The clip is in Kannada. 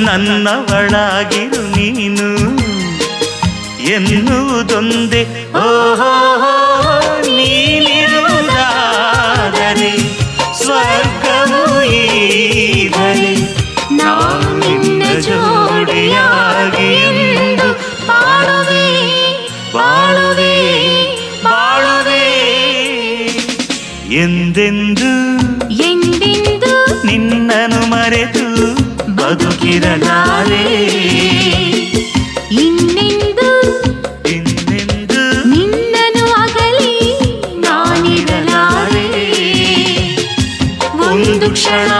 ನನ್ನವಳಾಗಿರು ನೀನು ಎನ್ನುವುದೊಂದೇ. ಓಹೋ ನೀನಿರುವುದಾದರೆ ಸ್ವರ್ಗವು ಈ ಬಳಿ, ನಾನು ನಿನ್ನ ಜೋಡಿಯಾಗಿ ಎಂದು ಬಾಳುವೆ ಬಾಳುವೆ ಬಾಳುವೆ ಎಂದೆಂದು ಎಂದೆಂದು ನಿನ್ನನ್ನು ಮರೆತು ಬದುಕಿರಲಾರೆ. ಇನ್ನೆಂದು ಇನ್ನೆಂದು ನಿನ್ನನ್ನು ಅಗಲಿ ನಾನಿರಲಾರೆ. ಒಂದು ಕ್ಷಣ